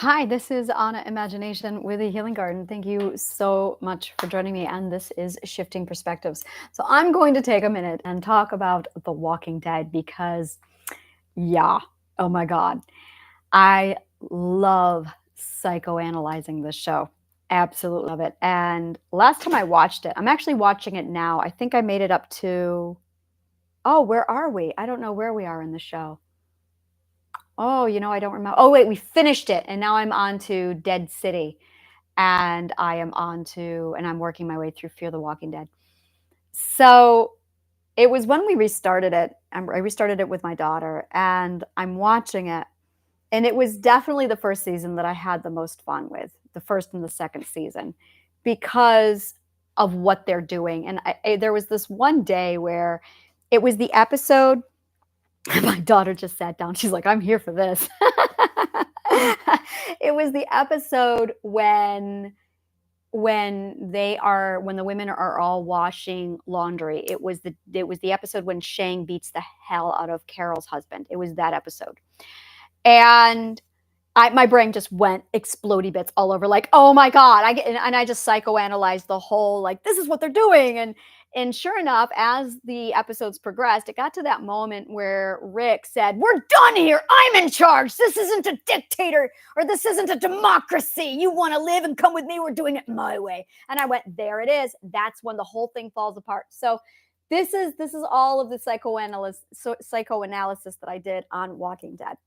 Hi, this is Anna Imagination with the Healing Garden. Thank you so much for joining me, and this is Shifting Perspectives. So I'm going to take a minute and talk about The Walking Dead because, yeah, oh my God, I love psychoanalyzing this show. Absolutely love it. And last time I watched it, I'm actually watching it now. I think I made it up to, oh, where are we? I don't know where we are in the show. Oh, I don't remember. Oh, wait, we finished it. And now I'm on to Dead City. And I'm working my way through Fear the Walking Dead. So it was when we restarted it. I restarted it with my daughter, and I'm watching it. And it was definitely the first season that I had the most fun with, the first and the second season, because of what they're doing. And there was this one day where it was the episode. My daughter just sat down. She's like, I'm here for this. It was the episode when the women are all washing laundry. It was the episode when Shang beats the hell out of Carol's husband. It was that episode. And my brain just went explodey bits all over, like, oh my God. I just psychoanalyzed the whole, like, this is what they're doing. And sure enough, as the episodes progressed, it got to that moment where Rick said, we're done here. I'm in charge. This isn't a dictator, or this isn't a democracy. You want to live and come with me? We're doing it my way. And I went, there it is. That's when the whole thing falls apart. So this is all of the psychoanalysis that I did on Walking Dead.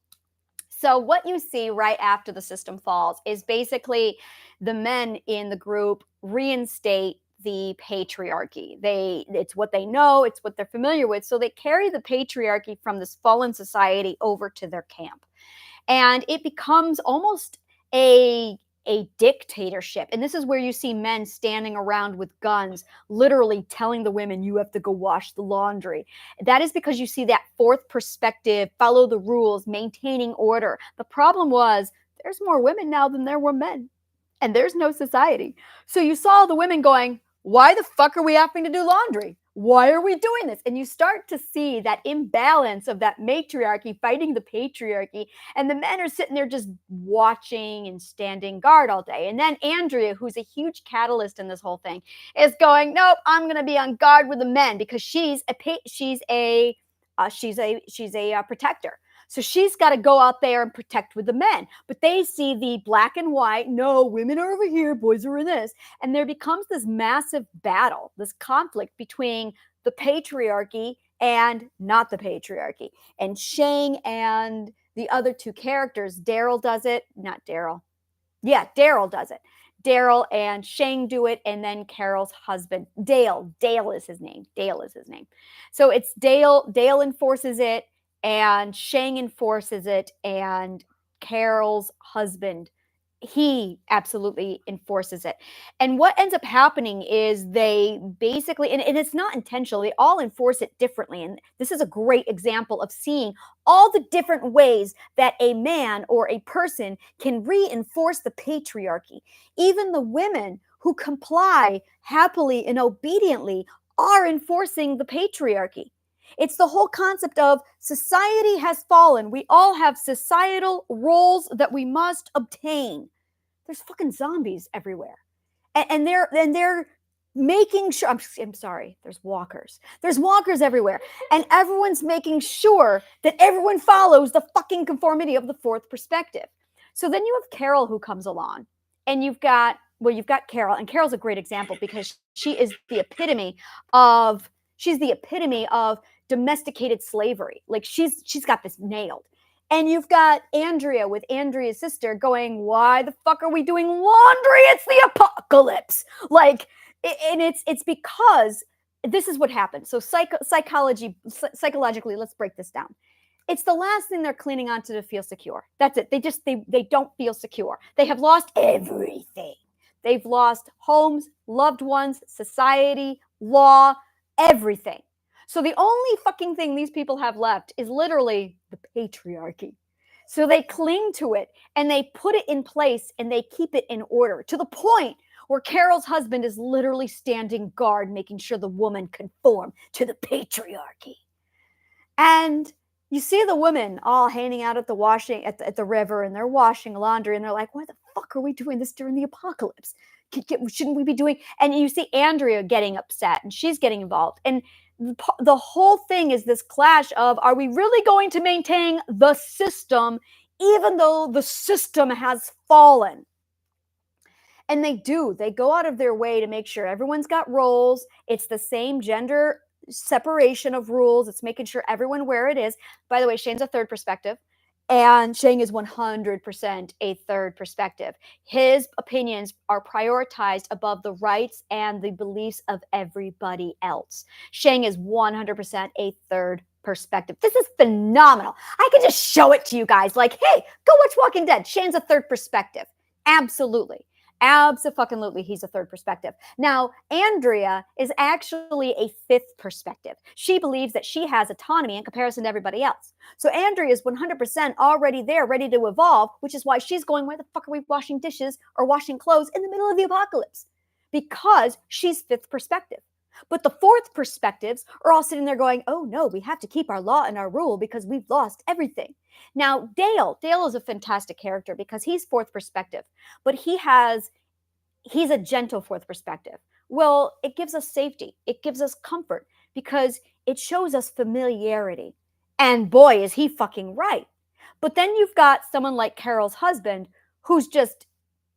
So what you see right after the system falls is basically the men in the group reinstate the patriarchy. It's what they know, it's what they're familiar with. So they carry the patriarchy from this fallen society over to their camp. And it becomes almost a dictatorship. And this is where you see men standing around with guns, literally telling the women, you have to go wash the laundry. That is because you see that fourth perspective, follow the rules, maintaining order. The problem was there's more women now than there were men, and there's no society. So you saw the women going, why the fuck are we having to do laundry? Why are we doing this? And you start to see that imbalance of that matriarchy fighting the patriarchy. And the men are sitting there just watching and standing guard all day. And then Andrea, who's a huge catalyst in this whole thing, is going, nope, I'm going to be on guard with the men because she's a protector. So she's got to go out there and protect with the men. But they see the black and white, no, women are over here, boys are in this. And there becomes this massive battle, this conflict between the patriarchy and not the patriarchy. And Shang and the other two characters, Daryl does it, not Daryl. Yeah, Daryl does it. Daryl and Shang do it, and then Carol's husband, Dale. Dale is his name. So it's Dale. Dale enforces it, and Shang enforces it, and Carol's husband, he absolutely enforces it. And what ends up happening is they basically, and it's not intentional, they all enforce it differently. And this is a great example of seeing all the different ways that a man or a person can reinforce the patriarchy. Even the women who comply happily and obediently are enforcing the patriarchy. It's the whole concept of society has fallen. We all have societal roles that we must obtain. There's fucking zombies everywhere. And they're making sure, I'm sorry, there's walkers. There's walkers everywhere. And everyone's making sure that everyone follows the fucking conformity of the fourth perspective. So then you have Carol who comes along, and you've got Carol, and Carol's a great example because she's the epitome of domesticated slavery. Like she's got this nailed. And you've got Andrea with Andrea's sister going, why the fuck are we doing laundry? It's the apocalypse. Like, and it's because this is what happens. So psychologically, let's break this down. It's the last thing they're cleaning onto to feel secure. That's it. They don't feel secure. They have lost everything. They've lost homes, loved ones, society, law, everything. So the only fucking thing these people have left is literally the patriarchy. So they cling to it and they put it in place and they keep it in order to the point where Carol's husband is literally standing guard, making sure the woman conform to the patriarchy. And You see the women all hanging out at the at the river, and they're washing laundry, and they're like, why the fuck are we doing this during the apocalypse? Shouldn't we be doing? And you see Andrea getting upset, and she's getting involved, and the whole thing is this clash of, are we really going to maintain the system even though the system has fallen? And they do. They go out of their way to make sure everyone's got roles. It's the same gender separation of rules. It's making sure everyone where it is. By the way, Shane's a third perspective, and Shane is 100% a third perspective. His opinions are prioritized above the rights and the beliefs of everybody else. Shane is 100% a third perspective. This is phenomenal. I can just show it to you guys like, hey, go watch Walking Dead. Shane's a third perspective. Absolutely. Absolutely, he's a third perspective. Now, Andrea is actually a fifth perspective. She believes that she has autonomy in comparison to everybody else. So Andrea is 100% already there, ready to evolve, which is why she's going, where the fuck are we washing dishes or washing clothes in the middle of the apocalypse? Because she's fifth perspective. But the fourth perspectives are all sitting there going, oh no, we have to keep our law and our rule because we've lost everything. Now, Dale is a fantastic character because he's fourth perspective, but he's a gentle fourth perspective. Well, it gives us safety. It gives us comfort because it shows us familiarity. And boy, is he fucking right. But then you've got someone like Carol's husband who's just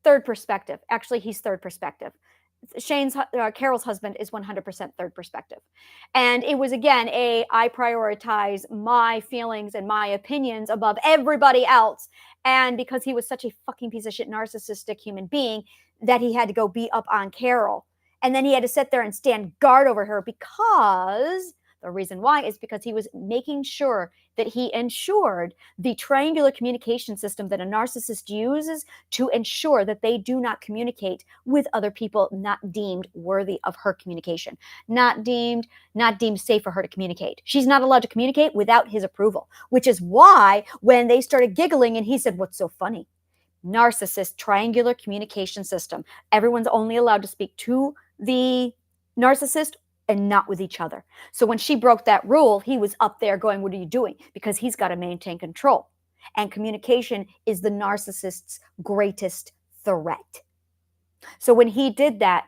third perspective. Actually, he's third perspective. Carol's husband is 100% third perspective. And it was, again, I prioritize my feelings and my opinions above everybody else. And because he was such a fucking piece of shit, narcissistic human being, that he had to go beat up on Carol. And then he had to sit there and stand guard over her because the reason why is because he was making sure that he ensured the triangular communication system that a narcissist uses to ensure that they do not communicate with other people not deemed worthy of her communication, not deemed safe for her to communicate. She's not allowed to communicate without his approval, which is why when they started giggling and he said, what's so funny? Narcissist triangular communication system. Everyone's only allowed to speak to the narcissist and not with each other. So when she broke that rule, he was up there going, what are you doing? Because he's got to maintain control. And communication is the narcissist's greatest threat. So when he did that,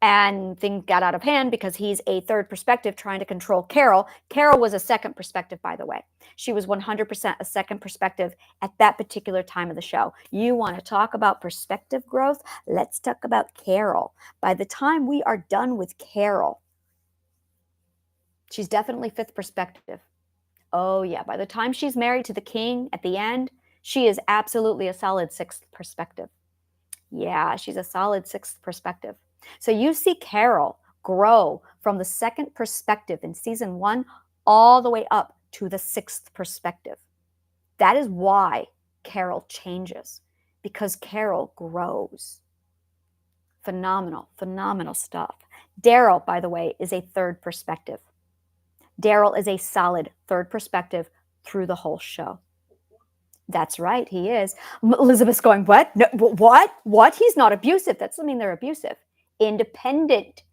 and things got out of hand because he's a third perspective trying to control Carol. Carol was a second perspective, by the way. She was 100% a second perspective at that particular time of the show. You want to talk about perspective growth? Let's talk about Carol. By the time we are done with Carol, she's definitely fifth perspective. Oh, yeah. By the time she's married to the king at the end, she is absolutely a solid sixth perspective. Yeah, she's a solid sixth perspective. So you see Carol grow from the second perspective in season 1 all the way up to the sixth perspective. That is why Carol changes, because Carol grows. Phenomenal, phenomenal stuff. Daryl, by the way, is a third perspective. Daryl is a solid third perspective through the whole show. That's right, he is. Elizabeth's going, what? No, what? He's not abusive. That doesn't mean they're abusive. Independent.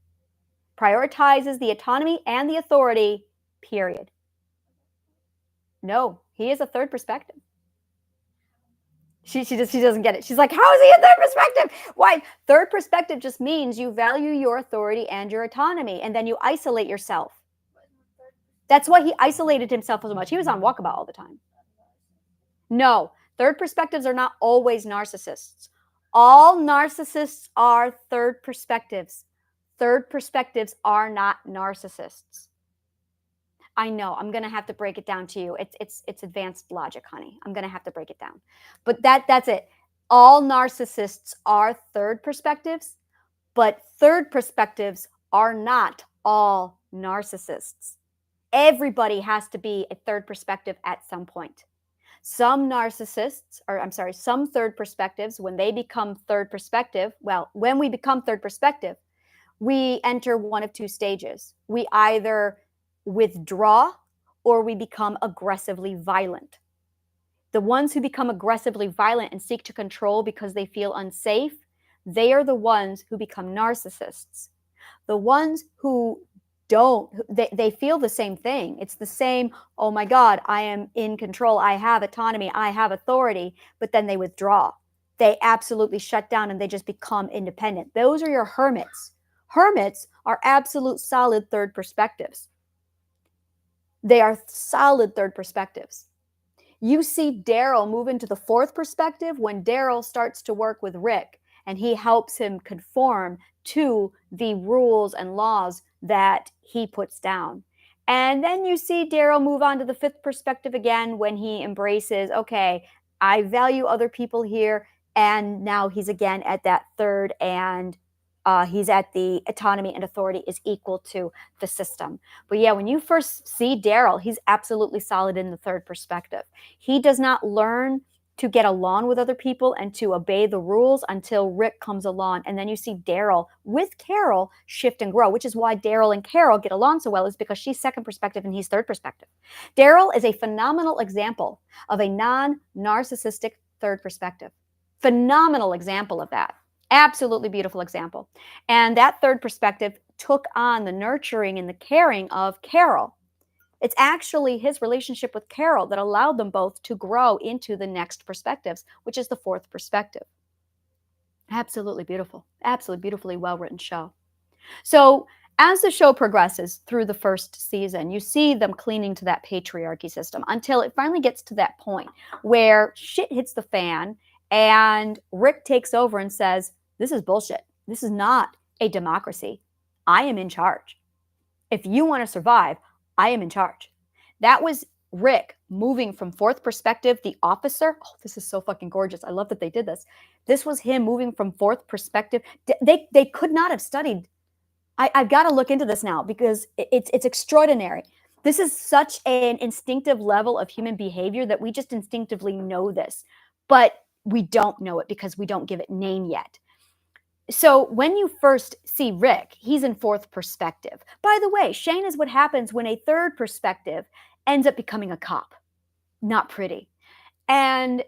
Prioritizes the autonomy and the authority, period. No, he is a third perspective. She doesn't get it. She's like, how is he a third perspective? Why? Third perspective just means you value your authority and your autonomy, and then you isolate yourself. That's why he isolated himself so much. He was on walkabout all the time. No, third perspectives are not always narcissists. All narcissists are third perspectives. Third perspectives are not narcissists. I know, I'm going to have to break it down to you. It's advanced logic, honey. I'm going to have to break it down. But that's it. All narcissists are third perspectives, but third perspectives are not all narcissists. Everybody has to be a third perspective at some point. Some third perspectives, when they become third perspective, when we become third perspective, we enter one of two stages. We either withdraw or we become aggressively violent. The ones who become aggressively violent and seek to control because they feel unsafe, they are the ones who become narcissists. The ones who they feel the same thing. It's the same, oh my God, I am in control. I have autonomy. I have authority. But then they withdraw. They absolutely shut down and they just become independent. Those are your hermits. Hermits are absolute solid third perspectives. They are solid third perspectives. You see Daryl move into the fourth perspective when Daryl starts to work with Rick and he helps him conform to the rules and laws that he puts down. And then you see Daryl move on to the fifth perspective again when he embraces, okay, I value other people here. And now he's again at that third, and he's at the autonomy and authority is equal to the system. But yeah, when you first see Daryl, he's absolutely solid in the third perspective. He does not learn to get along with other people and to obey the rules until Rick comes along. And then you see Daryl with Carol shift and grow, which is why Daryl and Carol get along so well, is because she's second perspective and he's third perspective. Daryl is a phenomenal example of a non-narcissistic third perspective. Phenomenal example of that. Absolutely beautiful example. And that third perspective took on the nurturing and the caring of Carol. It's actually his relationship with Carol that allowed them both to grow into the next perspectives, which is the fourth perspective. Absolutely beautiful. Absolutely beautifully well-written show. So as the show progresses through the first season, you see them cleaning to that patriarchy system until it finally gets to that point where shit hits the fan and Rick takes over and says, this is bullshit. This is not a democracy. I am in charge. If you want to survive, I am in charge. That was Rick moving from fourth perspective, the officer. Oh, this is so fucking gorgeous. I love that they did this. This was him moving from fourth perspective. They could not have studied. I've got to look into this now because it's extraordinary. This is such an instinctive level of human behavior that we just instinctively know this, but we don't know it because we don't give it name yet. So when you first see Rick, he's in fourth perspective. By the way, Shane is what happens when a third perspective ends up becoming a cop. Not pretty. And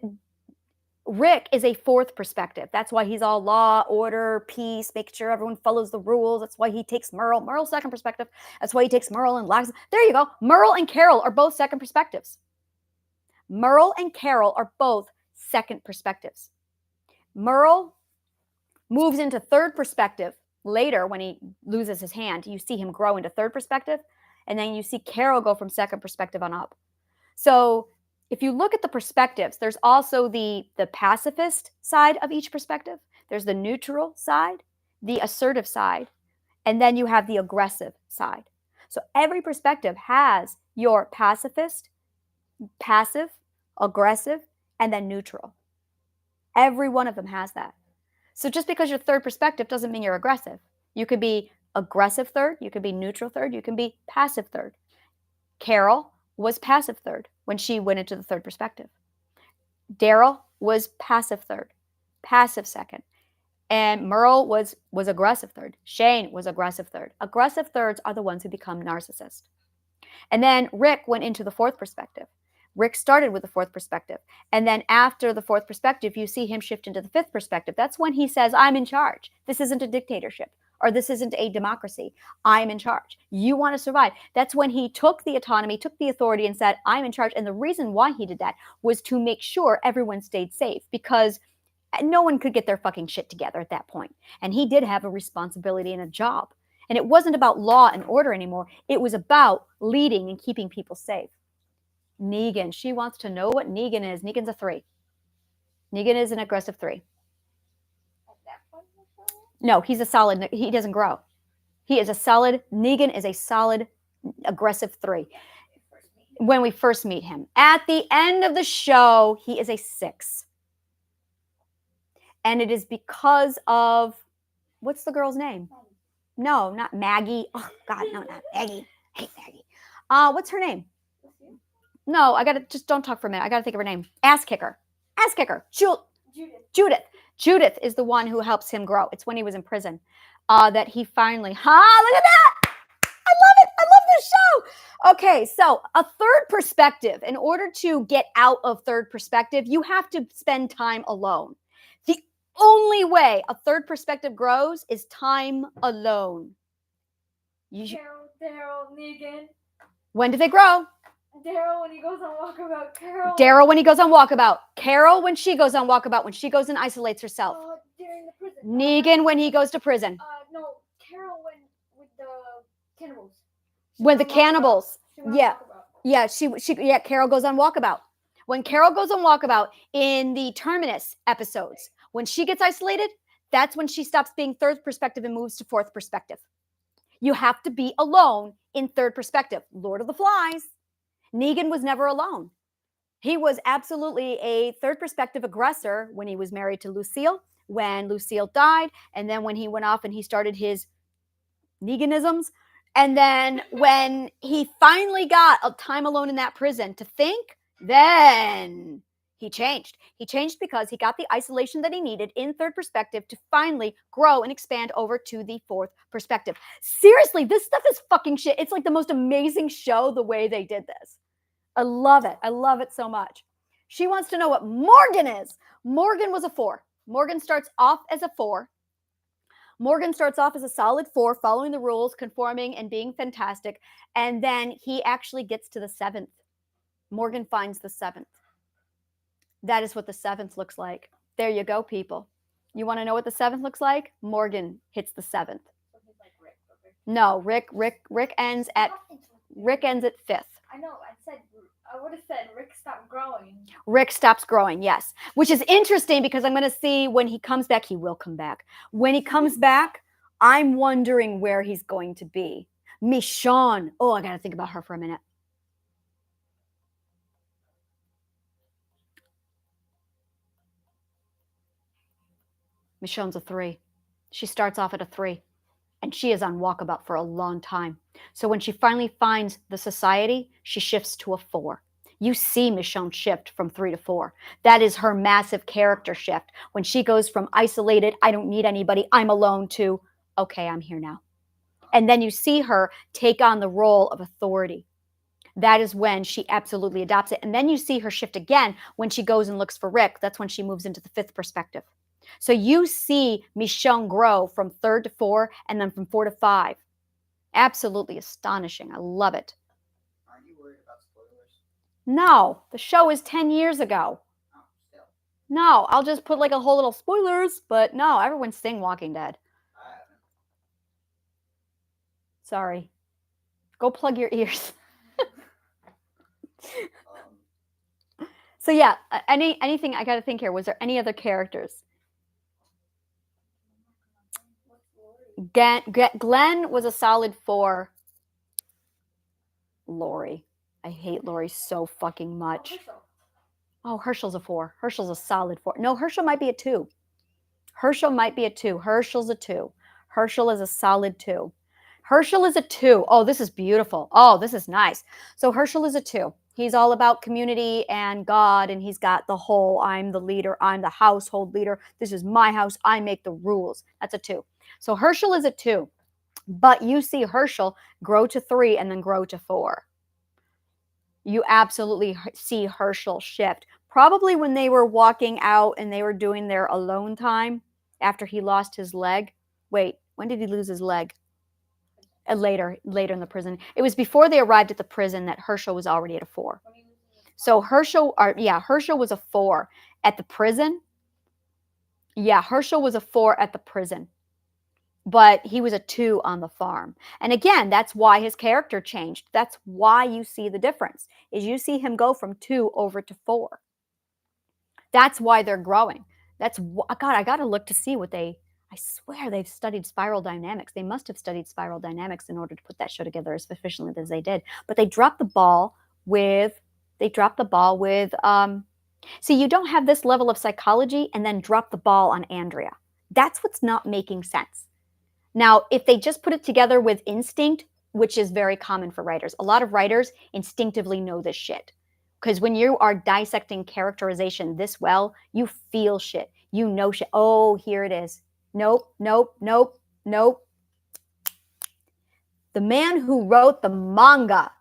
Rick is a fourth perspective. That's why he's all law, order, peace, make sure everyone follows the rules. That's why he takes Merle. Merle's second perspective. That's why he takes Merle and locks. There you go. Merle and Carol are both second perspectives. Merle and Carol are both second perspectives. Merle moves into third perspective later when he loses his hand. You see him grow into third perspective, and then you see Carol go from second perspective on up. So if you look at the perspectives, there's also the pacifist side of each perspective. There's the neutral side, the assertive side, and then you have the aggressive side. So every perspective has your pacifist, passive, aggressive, and then neutral. Every one of them has that. So just because you're third perspective doesn't mean you're aggressive. You could be aggressive third, you could be neutral third, you can be passive third. Carol was passive third when she went into the third perspective. Daryl was passive third, passive second. And Merle was aggressive third. Shane was aggressive third. Aggressive thirds are the ones who become narcissists. And then Rick went into the fourth perspective. Rick started with the fourth perspective. And then after the fourth perspective, you see him shift into the fifth perspective. That's when he says, I'm in charge. This isn't a dictatorship, or this isn't a democracy. I'm in charge. You want to survive. That's when he took the autonomy, took the authority, and said, I'm in charge. And the reason why he did that was to make sure everyone stayed safe, because no one could get their fucking shit together at that point. And he did have a responsibility and a job. And it wasn't about law and order anymore. It was about leading and keeping people safe. Negan, she wants to know what Negan is. Negan's a 3. Negan is an aggressive 3. No, he's a solid, he doesn't grow. He is a solid, Negan is a solid aggressive 3. When we first meet him. At the end of the show, he is a 6. And it is because of, what's the girl's name? No, not Maggie. Oh, God, no, not Maggie. I hate Maggie. What's her name? No, I got to, just don't talk for a minute. I got to think of her name. Ass kicker. Judith. Judith is the one who helps him grow. It's when he was in prison that he finally, look at that. I love it. I love this show. Okay, so a third perspective. In order to get out of third perspective, you have to spend time alone. The only way a third perspective grows is time alone. Daryl, Negan. When do they grow? Daryl when he goes on walkabout. Carol. Daryl when he goes on walkabout. Carol when she goes on walkabout, when she goes and isolates herself. During the prison. Negan when he goes to prison. No, Carol when with the cannibals. When the cannibals. Yeah, Carol goes on walkabout. When Carol goes on walkabout in the Terminus episodes, when she gets isolated, that's when she stops being third perspective and moves to fourth perspective. You have to be alone in third perspective. Lord of the Flies. Negan was never alone. He was absolutely a third perspective aggressor when he was married to Lucille, when Lucille died, and then when he went off and he started his Neganisms. And then when he finally got a time alone in that prison to think, then he changed. He changed because he got the isolation that he needed in third perspective to finally grow and expand over to the fourth perspective. Seriously, this stuff is fucking shit. It's like the most amazing show the way they did this. I love it. I love it so much. She wants to know what Morgan is. Morgan was a 4. Morgan starts off as a 4. Morgan starts off as a solid 4, following the rules, conforming, and being fantastic. And then he actually gets to the 7th. Morgan finds the 7th. That is what the 7th looks like. There you go, people. You want to know what the 7th looks like? Morgan hits the 7th. So he's like Rick. No, Rick ends at 5th. I know. I would have said Rick stopped growing. Rick stops growing, yes. Which is interesting because I'm going to see when he comes back. He will come back. When he comes back, I'm wondering where he's going to be. Michonne. Oh, I got to think about her for a minute. Michonne's a 3. She starts off at a 3. And she is on walkabout for a long time. So when she finally finds the society, she shifts to a 4. You see Michonne shift from 3 to 4. That is her massive character shift. When she goes from isolated, I don't need anybody, I'm alone, to, okay, I'm here now. And then you see her take on the role of authority. That is when she absolutely adopts it. And then you see her shift again when she goes and looks for Rick. That's when she moves into the 5th perspective. So you see Michonne grow from 3rd to 4 and then from 4 to 5. Absolutely astonishing. I love it. Aren't you worried about spoilers? No, the show is 10 years ago. Oh, still. No, I'll just put like a whole little spoilers, but no, everyone's sing Walking Dead. I haven't. Sorry. Go plug your ears. So yeah, anything I got to think here. Was there any other characters? Glenn was a solid 4. Lori. I hate Lori so fucking much. Oh, Herschel's a 4. Herschel's a solid 4. No, Herschel might be a 2. Herschel might be a 2. Herschel's a 2. Herschel is a solid 2. Herschel is a 2. Oh, this is beautiful. Oh, this is nice. So Herschel is a 2. He's all about community and God, and he's got the whole, I'm the leader, I'm the household leader. This is my house. I make the rules. That's a 2. So Herschel is a 2. But you see Herschel grow to 3 and then grow to 4. You absolutely see Herschel shift. Probably when they were walking out and they were doing their alone time after he lost his leg. Wait, when did he lose his leg? Later in the prison. It was before they arrived at the prison that Herschel was already at a 4. So Herschel was a 4 at the prison. Yeah, Herschel was a 4 at the prison. But he was a 2 on the farm. And again, that's why his character changed. That's why you see the difference, is you see him go from 2 over to 4. That's why they're growing. God, I got to look to see what I swear they've studied spiral dynamics. They must have studied spiral dynamics in order to put that show together as efficiently as they did. But they dropped the ball with, see, you don't have this level of psychology and then drop the ball on Andrea. That's what's not making sense. Now, if they just put it together with instinct, which is very common for writers, a lot of writers instinctively know this shit. Because when you are dissecting characterization this well, you feel shit. You know shit. Oh, here it is. Nope. The man who wrote the manga,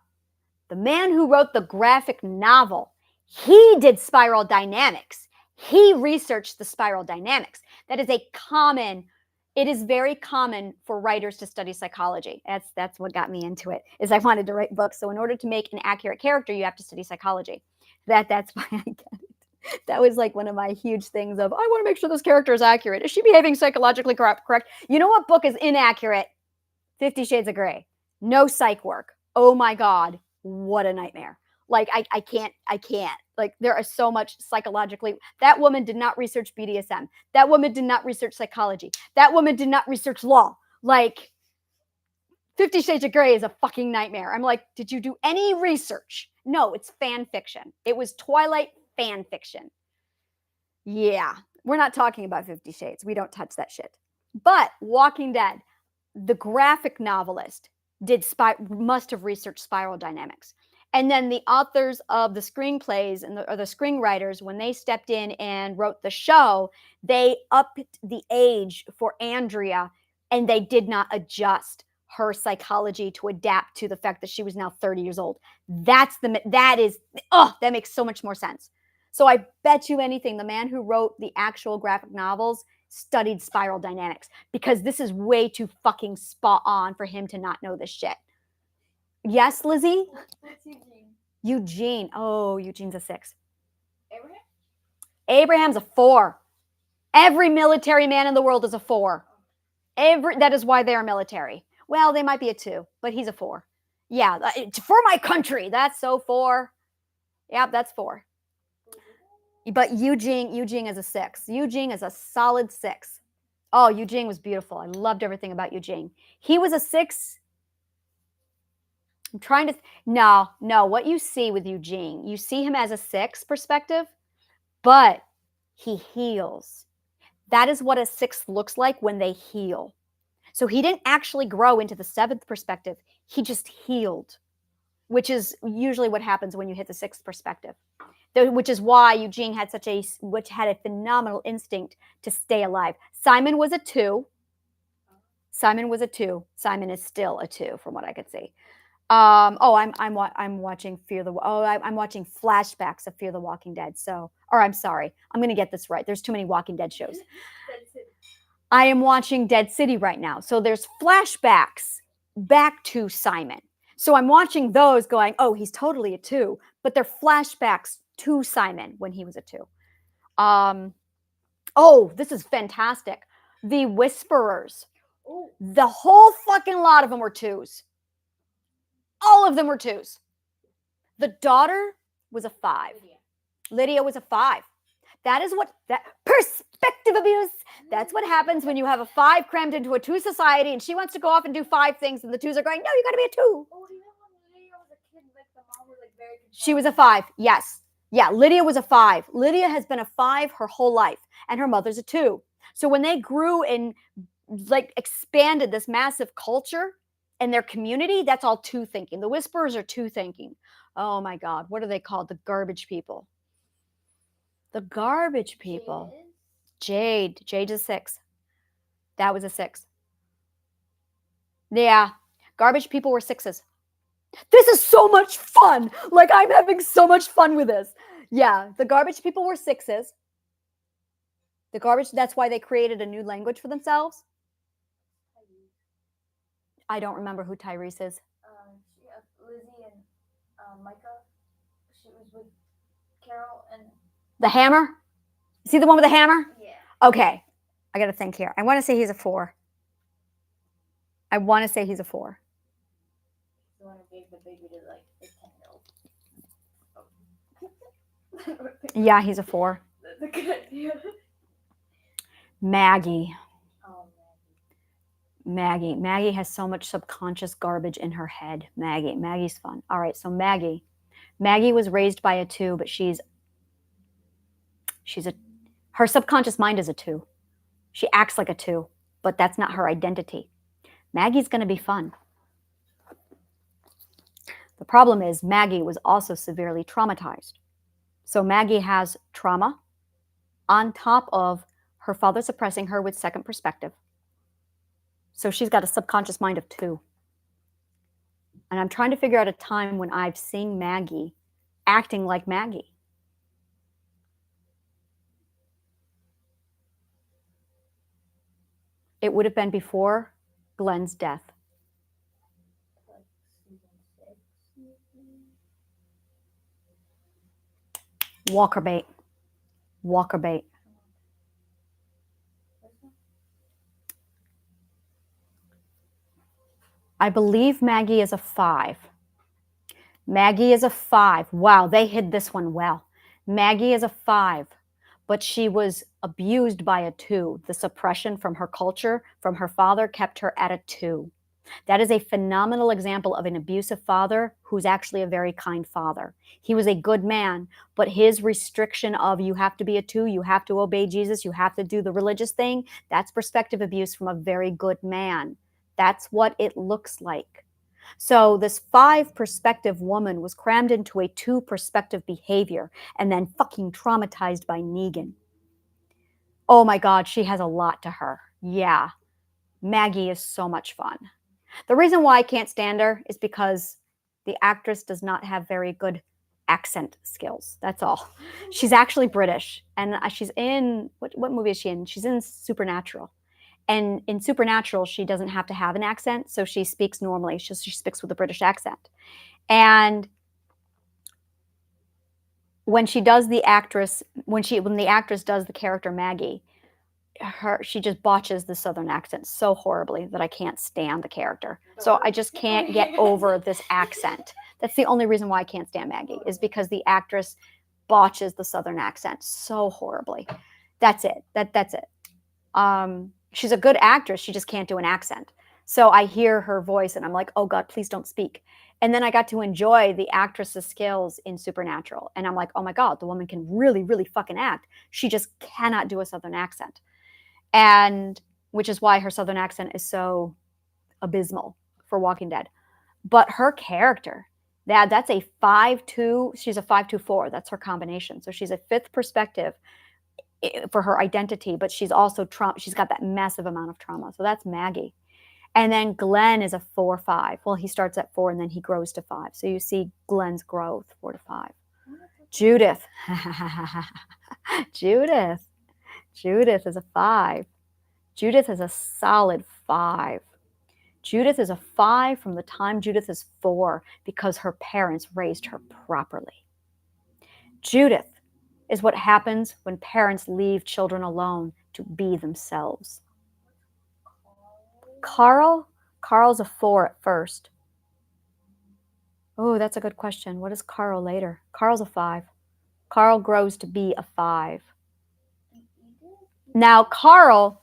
the man who wrote the graphic novel, he did spiral dynamics. He researched the spiral dynamics. That is a common It is very common for writers to study psychology. That's what got me into it. Is I wanted to write books. So in order to make an accurate character, you have to study psychology. That's why I get it. That was like one of my huge things of I want to make sure this character is accurate. Is she behaving psychologically correct? You know what book is inaccurate? 50 Shades of Grey. No psych work. Oh my God, what a nightmare. Like I can't. Like there is so much psychologically. That woman did not research BDSM. That woman did not research psychology. That woman did not research law. Like 50 Shades of Grey is a fucking nightmare. I'm like, did you do any research? No, it's fan fiction. It was Twilight fan fiction. Yeah, we're not talking about 50 Shades. We don't touch that shit. But Walking Dead, the graphic novelist must have researched spiral dynamics. And then the authors of the screenplays or the screenwriters, when they stepped in and wrote the show, they upped the age for Andrea, and they did not adjust her psychology to adapt to the fact that she was now 30 years old. That makes so much more sense. So I bet you anything, the man who wrote the actual graphic novels studied spiral dynamics, because this is way too fucking spot on for him to not know this shit. Yes, Lizzie? What's Eugene? Eugene. Oh, Eugene's a 6. Abraham? Abraham's a 4. Every military man in the world is a 4. That is why they are military. Well, they might be a 2, but he's a 4. Yeah, for my country. That's so 4. Yep, that's 4. But Eugene is a 6. Eugene is a solid 6. Oh, Eugene was beautiful. I loved everything about Eugene. He was a 6. I'm trying to no. What you see with Eugene, you see him as a 6 perspective, but he heals. That is what a 6 looks like when they heal. So he didn't actually grow into the 7th perspective. He just healed, which is usually what happens when you hit the 6th perspective. Which is why Eugene had had a phenomenal instinct to stay alive. Simon was a 2. Simon is still a 2 from what I could see. I'm watching I'm watching flashbacks of Fear the Walking Dead. I'm sorry. I'm going to get this right. There's too many Walking Dead shows. I am watching Dead City right now. So there's flashbacks back to Simon. So I'm watching those going, oh, he's totally a 2, but they're flashbacks to Simon when he was a 2. This is fantastic. The Whisperers. The whole fucking lot of them were 2s. All of them were 2s. The daughter was a 5. Lydia was a 5. That perspective abuse. That's what happens when you have a 5 crammed into a 2 society, and she wants to go off and do 5 things, and the 2s are going, no, you got to be a 2. Oh, you know when Lydia was a kid, like the mom was like very controlling? She was a 5. Yes. Yeah, Lydia was a 5. Lydia has been a 5 her whole life, and her mother's a 2. So when they grew and like expanded this massive culture and their community, that's all 2 thinking. The Whisperers are 2 thinking. Oh my God, what are they called? The garbage people. The garbage people. Jade is a 6. That was a 6. Yeah, garbage people were 6s. This is so much fun. Like, I'm having so much fun with this. Yeah, the garbage people were 6s. That's why they created a new language for themselves. I don't remember who Tyrese is. Lizzie and Micah. She was with Carol and... The hammer? See the one with the hammer? Yeah. Okay. I got to think here. I want to say he's a 4. I want to say he's a 4. The one who gave the baby to like the 10-year-old. Yeah, he's a 4. That's a good idea. Maggie. Oh, Maggie has so much subconscious garbage in her head. Maggie's fun. All right, so Maggie was raised by a 2, but her subconscious mind is a 2. She acts like a 2, but that's not her identity. Maggie's going to be fun. The problem is Maggie was also severely traumatized. So Maggie has trauma on top of her father suppressing her with 2nd perspective. So she's got a subconscious mind of 2. And I'm trying to figure out a time when I've seen Maggie acting like Maggie. It would have been before Glenn's death. Like season 6, maybe? Walker bait. Walker bait. I believe Maggie is a 5. Maggie is a 5. Wow, they hid this one well. Maggie is a 5, but she was abused by a 2. The suppression from her culture, from her father, kept her at a 2. That is a phenomenal example of an abusive father who's actually a very kind father. He was a good man, but his restriction of you have to be a 2, you have to obey Jesus, you have to do the religious thing, that's perspective abuse from a very good man. That's what it looks like. So this 5 perspective woman was crammed into a 2 perspective behavior and then fucking traumatized by Negan. Oh my God, she has a lot to her. Yeah. Maggie is so much fun. The reason why I can't stand her is because the actress does not have very good accent skills. That's all. She's actually British, and she's in what movie is she in? She's in Supernatural. And in Supernatural, she doesn't have to have an accent, so she speaks normally. She speaks with a British accent. And when she does the actress, when the actress does the character Maggie, she just botches the Southern accent so horribly that I can't stand the character. So I just can't get over this accent. That's the only reason why I can't stand Maggie, is because the actress botches the Southern accent so horribly. That's it. That's it. She's a good actress. She just can't do an accent. So I hear her voice and I'm like, oh God, please don't speak. And then I got to enjoy the actress's skills in Supernatural. And I'm like, oh my God, the woman can really, really fucking act. She just cannot do a Southern accent. And which is why her Southern accent is so abysmal for Walking Dead. But her character, that's a 5-2. She's a 5-2-4. That's her combination. So she's a 5th perspective for her identity, but she's also she's got that massive amount of trauma. So that's Maggie. And then Glenn is a 4-5. Well, he starts at 4 and then he grows to 5. So you see Glenn's growth, 4 to 5. Judith. Judith is a 5. Judith is a solid 5. Judith is a 5 from the time Judith is 4 because her parents raised her properly. Judith is what happens when parents leave children alone to be themselves. Carl's a 4 at first. Oh, that's a good question. What is Carl later? Carl's a 5. Carl grows to be a 5. Now, Carl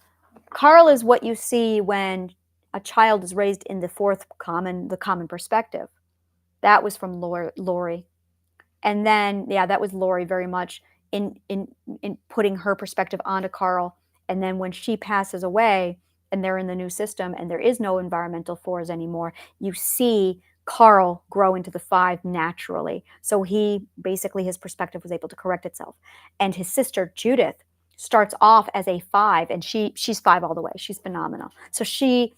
is what you see when a child is raised in the common perspective. That was from Lori. And then, yeah, that was Lori very much in putting her perspective onto Carl. And then when she passes away and they're in the new system and there is no environmental 4s anymore, you see Carl grow into the 5 naturally. So his perspective was able to correct itself. And his sister, Judith, starts off as a 5, and she's 5 all the way. She's phenomenal. So she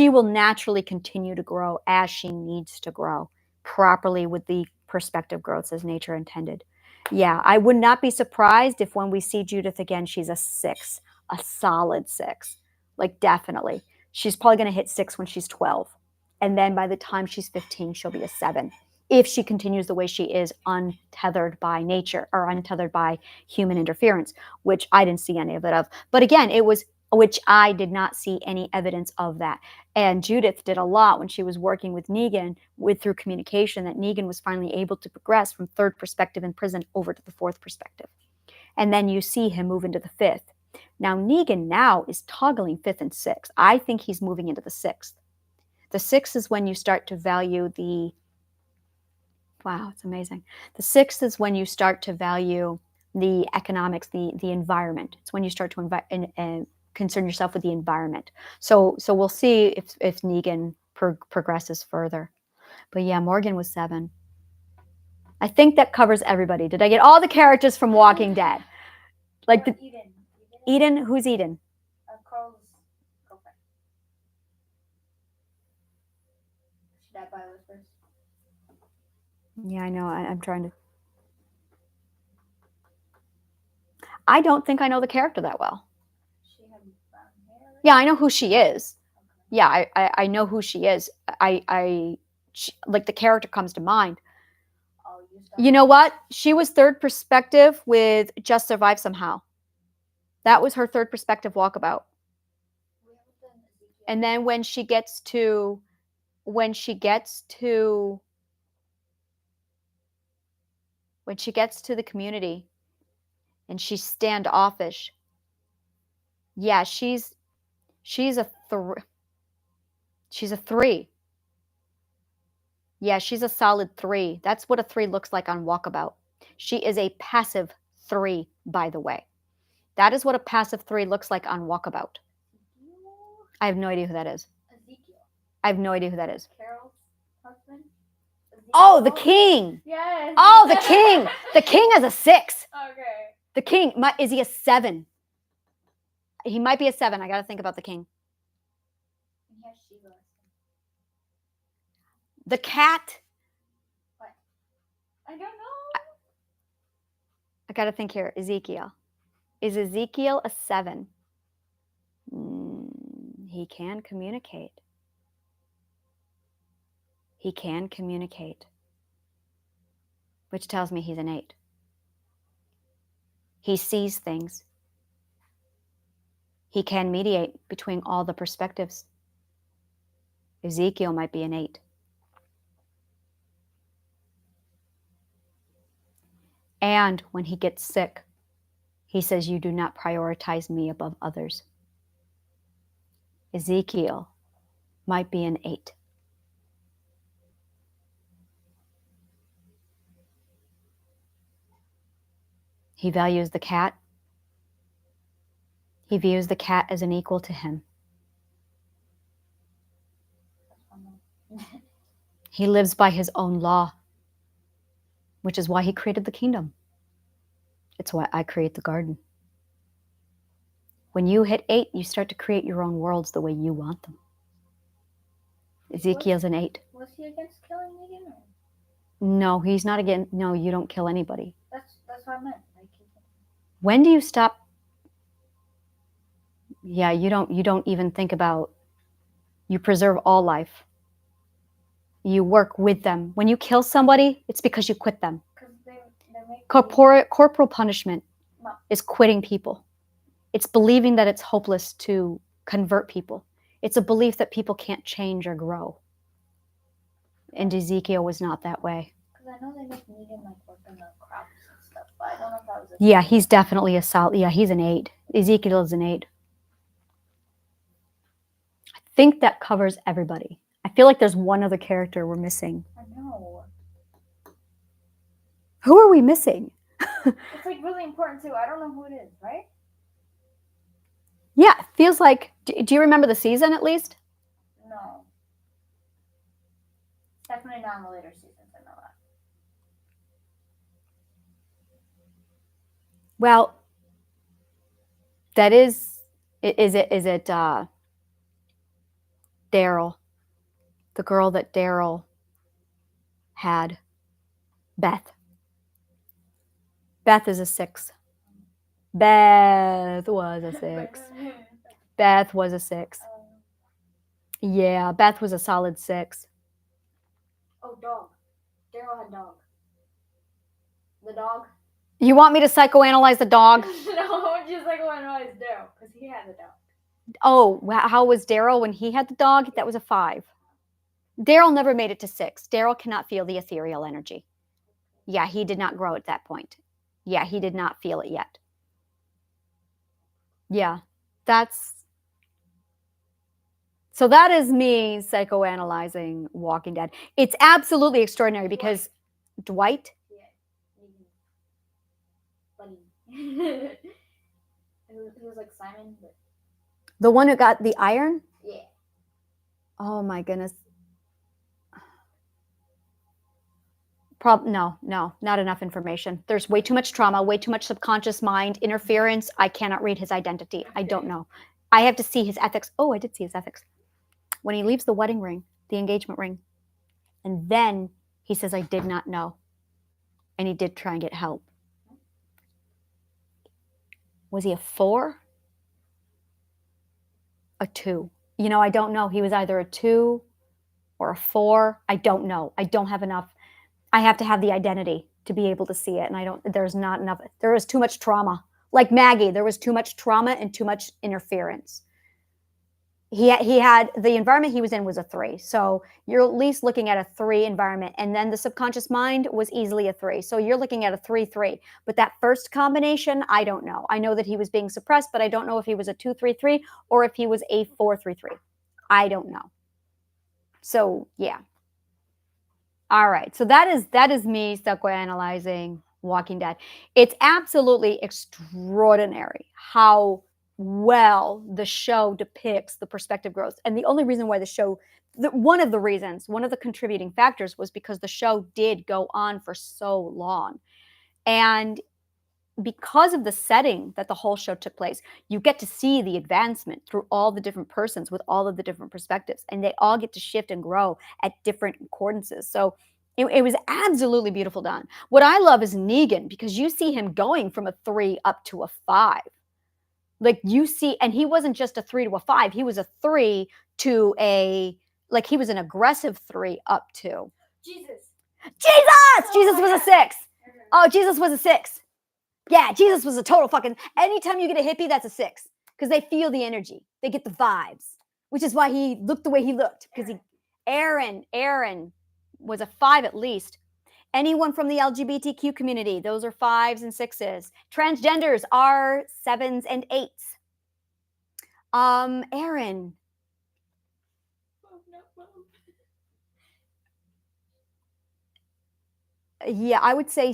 will naturally continue to grow as she needs to grow properly with the perspective growths as nature intended. Yeah, I would not be surprised if when we see Judith again, she's a 6, a solid 6. Like, definitely. She's probably going to hit 6 when she's 12. And then by the time she's 15, she'll be a 7. If she continues the way she is, untethered by nature or untethered by human interference, which I didn't see any of it of. But again, which I did not see any evidence of that. And Judith did a lot when she was working with Negan through communication, that Negan was finally able to progress from 3rd perspective in prison over to the 4th perspective. And then you see him move into the 5th. Now, Negan now is toggling 5th and 6th. I think he's moving into the 6th. The 6th is when you start to value wow, it's amazing. The 6th is when you start to value the economics, the environment. It's when you start to concern yourself with the environment. So we'll see if Negan progresses further. But yeah, Morgan was 7. I think that covers everybody. Did I get all the characters from Walking Dead? Like Eden? Who's Eden? Carl's girlfriend. Should I buy those first? Yeah, I know. I'm trying to. I don't think I know the character that well. She had brown hair. Yeah, I know who she is. Yeah, I know who she is. Like the character comes to mind. Oh, You know what? She was third perspective with Just Survive Somehow. That was her third perspective walkabout. And then when she gets to the community and she's standoffish. Yeah, she's a 3. Yeah, she's a solid 3. That's what a 3 looks like on walkabout. She is a passive 3, by the way. That is what a passive 3 looks like on walkabout. I have no idea who that is. Ezekiel. I have no idea who that is. Carol's husband. Ezekiel. Oh, the king. Yes. Oh, the king. The king has a 6. Okay. The king, is he a 7? He might be a 7. I got to think about the king. Yes, she was. The cat. What? I don't know. I got to think here. Ezekiel. Is Ezekiel a 7? He can communicate. He can communicate, which tells me he's an 8. He sees things. He can mediate between all the perspectives. Ezekiel might be an 8. And when he gets sick, he says, "You do not prioritize me above others." Ezekiel might be an 8. He values the cat. He views the cat as an equal to him. He lives by his own law, which is why he created the kingdom. It's why I create the garden. When you hit 8, you start to create your own worlds the way you want them. Ezekiel's an 8. Was he against killing Negan? No, he's not against. No, you don't kill anybody. That's what I meant. Like, when do you stop? Yeah, you don't even think about. You preserve all life. You work with them. When you kill somebody, it's because you quit them. Corporal punishment is quitting people. It's believing that it's hopeless to convert people. It's a belief that people can't change or grow. And Ezekiel was not that way. Because I know they make Negan like work in the crops and stuff, but I don't know if that was a Yeah, he's definitely a solid. Yeah, he's an 8. Ezekiel is an 8. I think that covers everybody. I feel like there's one other character we're missing. I know. Who are we missing? It's like really important too. I don't know who it is, right? Yeah, it feels like. Do you remember the season at least? No. It's definitely not in the later seasons. I know that. Well, that is it Daryl, the girl that Daryl had, Beth. Beth is a 6. Beth was a 6. Beth was a 6. Yeah, Beth was a solid 6. Oh, dog. Daryl had dog. The dog? You want me to psychoanalyze the dog? No, just like when I was Daryl, because he had the dog. Oh, how was Daryl when he had the dog? That was a 5. Daryl never made it to 6. Daryl cannot feel the ethereal energy. Yeah, he did not grow at that point. Yeah, he did not feel it yet. Yeah, so that is me psychoanalyzing Walking Dead. It's absolutely extraordinary because Dwight? Yeah. Funny. It was like Simon, but The one who got the iron? yeah. Oh my goodness. No, not enough information. There's way too much trauma, way too much subconscious mind interference. I cannot read his identity. I don't know. I have to see his ethics. Oh, I did see his ethics. When he leaves the wedding ring, the engagement ring, and then he says, "I did not know." And he did try and get help. Was he a 4? a 2. You know, I don't know. He was either a 2 or a 4. I don't know. I don't have enough. I have to have the identity to be able to see it. And there's not enough. There was too much trauma. Like Maggie, there was too much trauma and too much interference. He had the environment he was in was a 3. So you're at least looking at a 3 environment. And then the subconscious mind was easily a 3. So you're looking at a 3-3. But that first combination, I don't know. I know that he was being suppressed, but I don't know if he was a 2-3-3 or if he was a 4-3-3. I don't know. So yeah. All right. So that is me psychoanalyzing Walking Dead. It's absolutely extraordinary how well the show depicts the perspective growth. And the only reason why the show, one of the contributing factors was because the show did go on for so long. And because of the setting that the whole show took place, you get to see the advancement through all the different persons with all of the different perspectives, and they all get to shift and grow at different accordances. So it was absolutely beautiful done. What I love is Negan, because you see him going from a 3 up to a 5. Like you see, and he wasn't just a 3 to a 5. He was a 3 to like he was an aggressive 3 up to. Jesus! Jesus was a 6. Oh, Jesus was a 6. Yeah, Jesus was a total fucking. Anytime you get a hippie, that's a 6, because they feel the energy, they get the vibes, which is why he looked the way he looked. Because Aaron was a 5 at least. Anyone from the LGBTQ community, those are 5s and 6s. Transgenders are 7s and 8s. Aaron. Yeah, I would say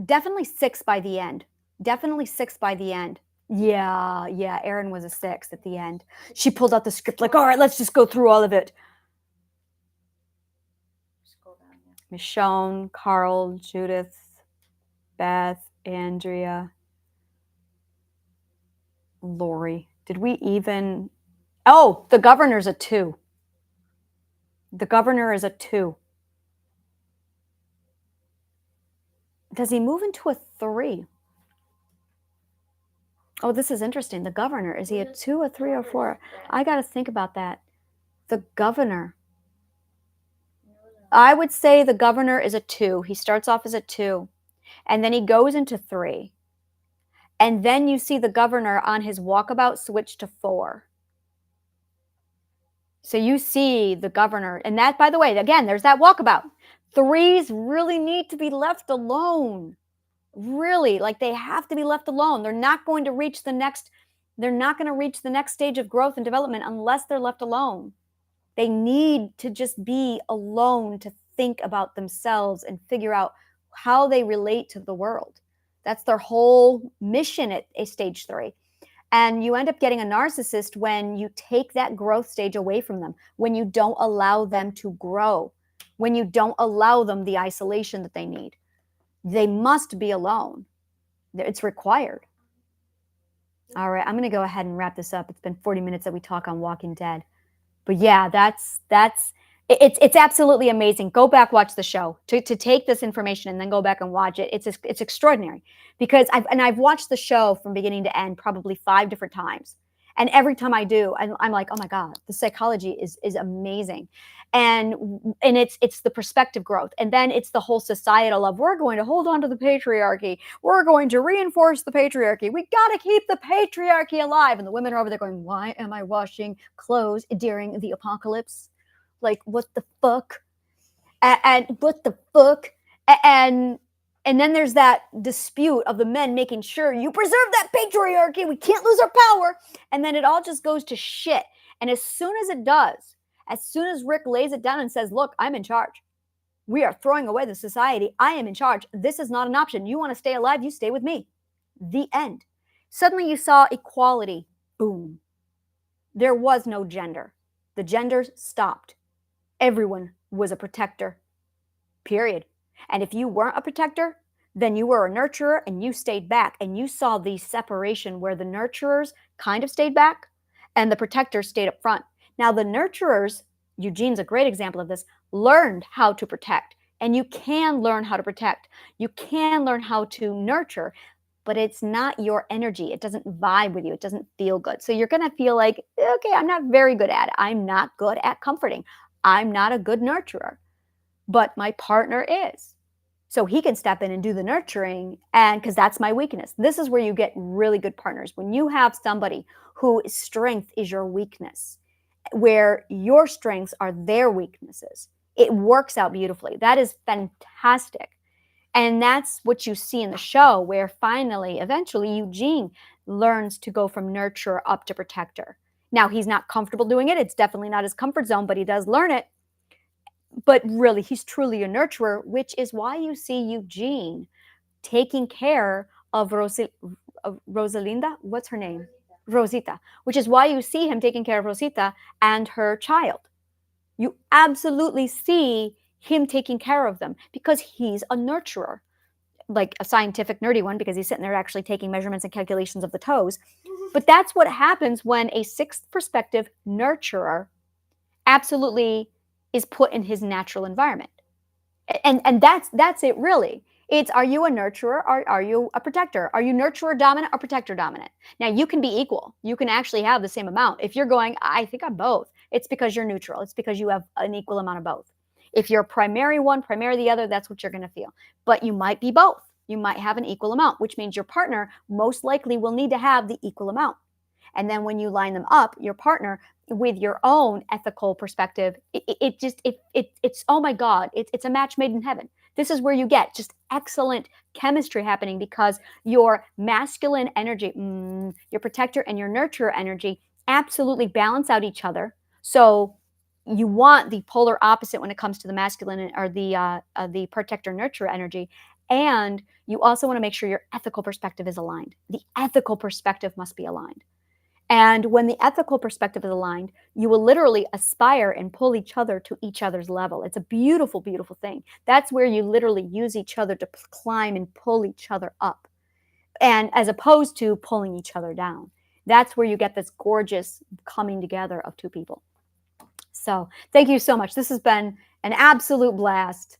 definitely 6 by the end. Definitely 6 by the end. Yeah, Erin was a 6 at the end. She pulled out the script like, all right, let's just go through all of it. Michonne, Carl, Judith, Beth, Andrea, Lori. Did we even... Oh, the governor's a 2. The governor is a 2. Does he move into a 3? Oh, this is interesting. The governor, is he a 2, a 3, or 4? I got to think about that. The governor. I would say the governor is a 2. He starts off as a 2, and then he goes into 3. And then you see the governor on his walkabout switch to 4. So you see the governor, and that, by the way, again, there's that walkabout. 3s really need to be left alone. Really, like they have to be left alone. They're not going to reach the next stage of growth and development unless they're left alone. They need to just be alone to think about themselves and figure out how they relate to the world. That's their whole mission at stage 3. And you end up getting a narcissist when you take that growth stage away from them, when you don't allow them to grow, when you don't allow them the isolation that they need. They must be alone. It's required. All right, I'm going to go ahead and wrap this up. It's been 40 minutes that we talk on Walking Dead. But yeah, it's absolutely amazing. Go back, watch the show. To take this information and then go back and watch it, it's extraordinary. Because I've watched the show from beginning to end probably 5 different times. And every time I do, I'm like, oh my God, the psychology is amazing. And it's the perspective growth. And then it's the whole societal of, we're going to hold on to the patriarchy. We're going to reinforce the patriarchy. We got to keep the patriarchy alive. And the women are over there going, why am I washing clothes during the apocalypse? Like, what the fuck? And what the fuck? And then there's that dispute of the men making sure you preserve that patriarchy. We can't lose our power. And then it all just goes to shit. And as soon as it does, as soon as Rick lays it down and says, look, I'm in charge. We are throwing away the society. I am in charge. This is not an option. You want to stay alive? You stay with me. The end. Suddenly you saw equality. Boom. There was no gender. The genders stopped. Everyone was a protector. Period. And if you weren't a protector, then you were a nurturer and you stayed back. And you saw the separation where the nurturers kind of stayed back and the protectors stayed up front. Now, the nurturers, Eugene's a great example of this, learned how to protect. And you can learn how to protect. You can learn how to nurture. but it's not your energy. It doesn't vibe with you. It doesn't feel good. So you're going to feel like, okay, I'm not very good at it. I'm not good at comforting. I'm not a good nurturer, but my partner is. So he can step in and do the nurturing, and because that's my weakness. This is where you get really good partners. When you have somebody whose strength is your weakness, where your strengths are their weaknesses, it works out beautifully. That is fantastic. And that's what you see in the show, where finally, eventually, Eugene learns to go from nurturer up to protector. Now, he's not comfortable doing it. It's definitely not his comfort zone, but he does learn it. But really, he's truly a nurturer, which is why you see Eugene taking care of Rosalinda. What's her name? Rosita, which is why you see him taking care of Rosita and her child. You absolutely see him taking care of them because he's a nurturer, like a scientific nerdy one, because he's sitting there actually taking measurements and calculations of the toes. But that's what happens when a sixth perspective nurturer absolutely is put in his natural environment. And that's it really. It's, are you a nurturer or are you a protector? Are you nurturer dominant or protector dominant? Now, you can be equal. You can actually have the same amount. If you're going, I think I'm both, it's because you're neutral. It's because you have an equal amount of both. If you're primary one, primary the other, that's what you're going to feel. But you might be both. You might have an equal amount, which means your partner most likely will need to have the equal amount. And then when you line them up, your partner with your own ethical perspective, it's oh my God, it's a match made in heaven. This is where you get just excellent chemistry happening because your masculine energy, your protector and your nurturer energy absolutely balance out each other. So you want the polar opposite when it comes to the masculine or the protector nurturer energy. And you also want to make sure your ethical perspective is aligned. The ethical perspective must be aligned. And when the ethical perspective is aligned, you will literally aspire and pull each other to each other's level. It's a beautiful, beautiful thing. That's where you literally use each other to climb and pull each other up, and as opposed to pulling each other down. That's where you get this gorgeous coming together of two people. So thank you so much. This has been an absolute blast.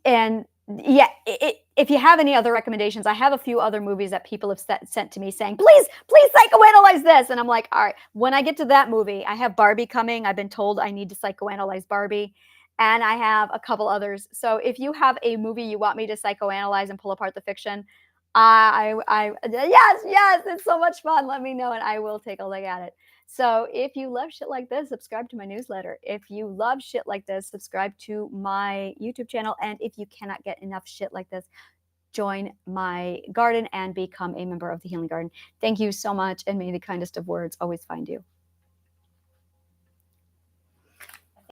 And yeah, if you have any other recommendations, I have a few other movies that people have sent to me saying, please psychoanalyze this. And I'm like, all right, when I get to that movie, I have Barbie coming. I've been told I need to psychoanalyze Barbie. And I have a couple others. So if you have a movie you want me to psychoanalyze and pull apart the fiction, yes, it's so much fun. Let me know and I will take a look at it. So if you love shit like this, subscribe to my newsletter. If you love shit like this, subscribe to my YouTube channel. And if you cannot get enough shit like this, join my garden and become a member of the Healing Garden. Thank you so much, and may the kindest of words always find you.